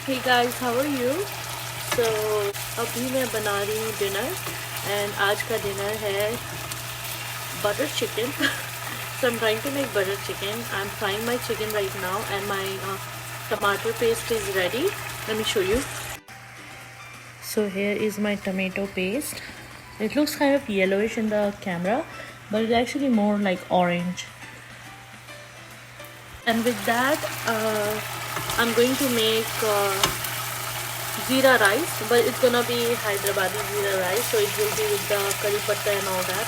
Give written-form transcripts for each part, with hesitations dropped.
Hey guys, how are you? So अभी मैं बना रही हूँ डिनर एंड आज का डिनर है butter chicken. So I'm trying to make butter chicken. I'm frying my chicken right now and my tomato paste is ready. Let me show you. So here is my tomato paste. It looks kind of yellowish in the camera, but it's actually more like orange. And with that, I'm going to make Zeera rice, but it's gonna be Hyderabadi Zeera rice, so it will be with the curry patta and all that.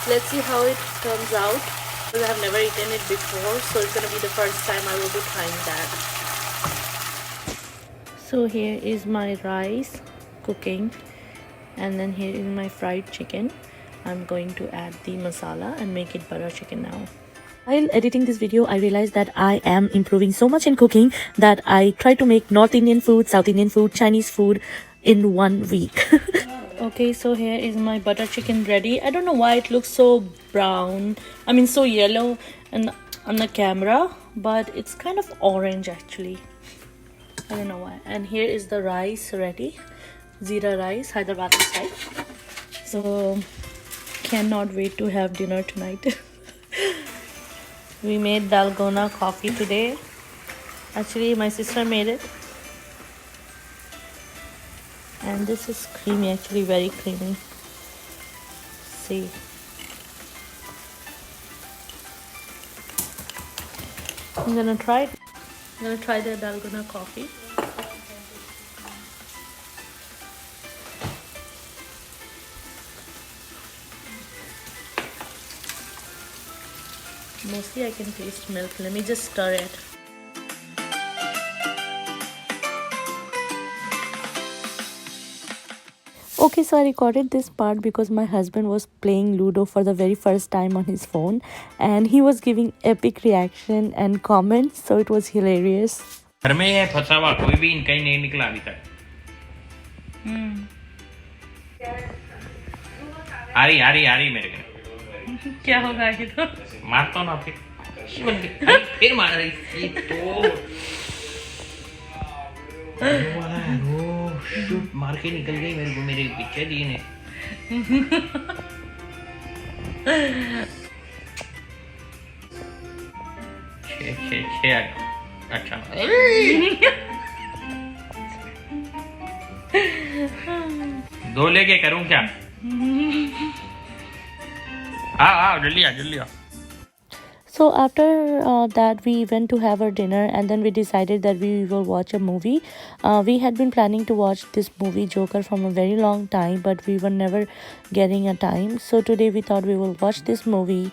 Let's see how it turns out, because I've never eaten it before, so it's gonna be the first time I will be trying that. So here is my rice cooking, and then here is my fried chicken. I'm going to add the masala and make it butter chicken now. While editing this video, I realized that I am improving so much in cooking that I try to make North Indian food, South Indian food, Chinese food in 1 week. Okay, so here is my butter chicken ready. I don't know why it looks so brown. I mean, so yellow on the camera, but it's kind of orange actually. I don't know why. And here is the rice ready. Zeera rice, Hyderabadi style. So, cannot wait to have dinner tonight. We made dalgona coffee today. Actually, my sister made it. And this is creamy, actually very creamy. See. I'm gonna try it. I'm gonna try the dalgona coffee. Mostly I can taste milk. Let me just stir it. Okay, so I recorded this part because my husband was playing Ludo for the very first time on his phone and he was giving epic reaction and comments, so it was hilarious. घर में है फंसा हुआ, कोई भी कहीं नहीं निकला अभी तक। आ रही मेरे घर। क्या होगा ये तो? मारता हूँ ना फिर मार रही तो शूट मार के निकल गई मेरे को, मेरे पीछे दी ने। अच्छा दो लेके करूं क्या? हाँ जल्दी आ। So after that we went to have our dinner and then we decided that we will watch a movie. We had been planning to watch this movie Joker from a very long time, but we were never getting a time. So today we thought we will watch this movie.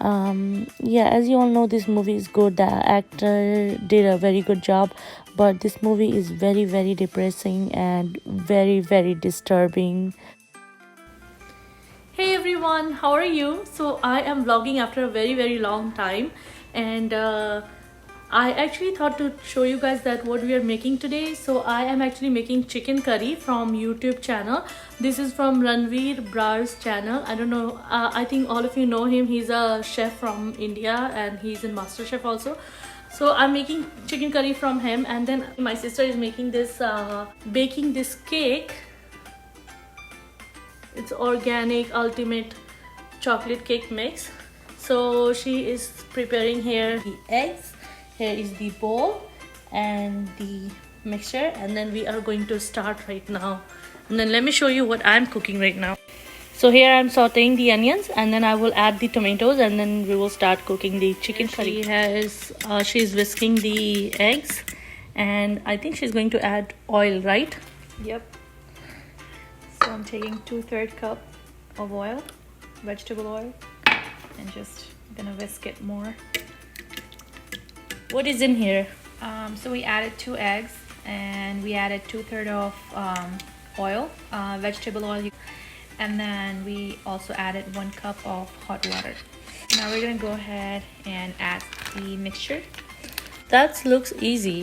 Yeah, as you all know, this movie is good. The actor did a very good job, but this movie is very, very depressing and very, very disturbing. Hey everyone, how are you? So I am vlogging after a very, very long time, and I actually thought to show you guys that what we are making today. So I am actually making chicken curry from YouTube channel. This is from Ranveer Brar's channel. I don't know, I think all of you know him. He's a chef from India and he's in MasterChef also. So I'm making chicken curry from him, and then my sister is making this baking this cake. It's organic ultimate chocolate cake mix. So she is preparing here the eggs. Here is the bowl and the mixture, and then we are going to start right now. And then let me show you what I'm cooking right now. So here I'm sauteing the onions, and then I will add the tomatoes, and then we will start cooking the chicken curry. She's whisking the eggs, and I think she's going to add oil, right? Yep. So I'm taking 2/3 cup of oil, vegetable oil, and just gonna whisk it more. What is in here? So we added 2 eggs and we added 2/3 of oil, vegetable oil, and then we also added 1 cup of hot water. Now we're gonna go ahead and add the mixture. That looks easy.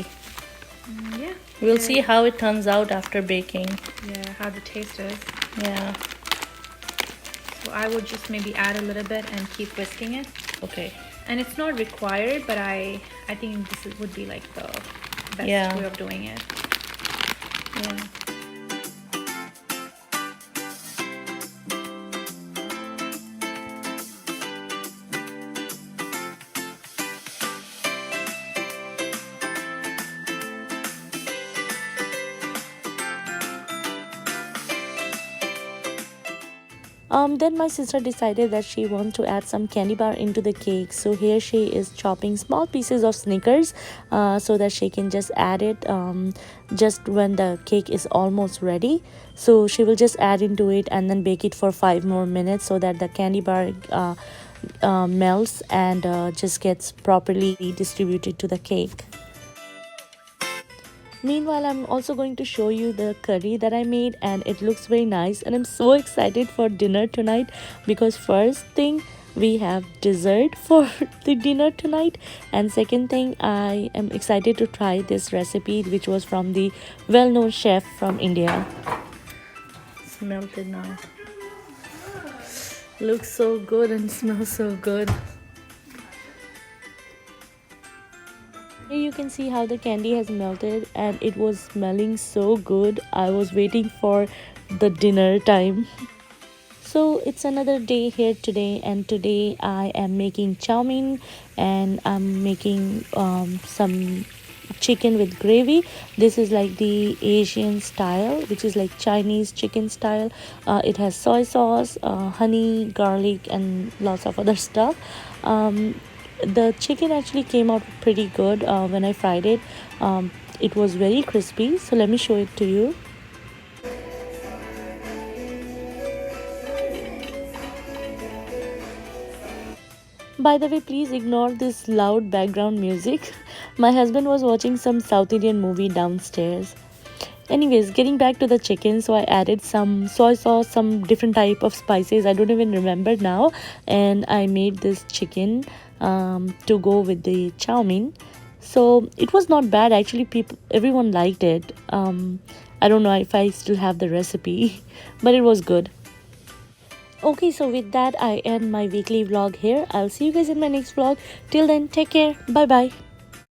Yeah. We'll see how it turns out after baking. Yeah, how the taste is. Yeah. So I would just maybe add a little bit and keep whisking it. Okay. And it's not required, but I think this would be like the best Yeah. way of doing it. Yeah. Then my sister decided that she wants to add some candy bar into the cake. So here she is chopping small pieces of Snickers so that she can just add it just when the cake is almost ready. So she will just add into it and then bake it for 5 more minutes so that the candy bar melts and just gets properly distributed to the cake. Meanwhile, I'm also going to show you the curry that I made, and it looks very nice, and I'm so excited for dinner tonight because first thing, we have dessert for the dinner tonight, and second thing, I am excited to try this recipe which was from the well-known chef from India. It's melted now. Looks so good and smells so good. Here you can see how the candy has melted and it was smelling so good. I was waiting for the dinner time. So it's another day here today, and today I am making chow mein and I'm making some chicken with gravy. This is like the Asian style, which is like Chinese chicken style. It has soy sauce, honey, garlic, and lots of other stuff. The chicken actually came out pretty good when I fried it. It was very crispy, so let me show it to you. By the way, please ignore this loud background music. My husband was watching some South Indian movie downstairs. Anyways, getting back to the chicken, so I added some soy sauce, some different type of spices, I don't even remember now, and I made this chicken to go with the chow mein. So it was not bad actually. Everyone liked it. I don't know if I still have the recipe but it was good. Okay, so with that I end my weekly vlog here. I'll see you guys in my next vlog. Till then, take care. Bye bye.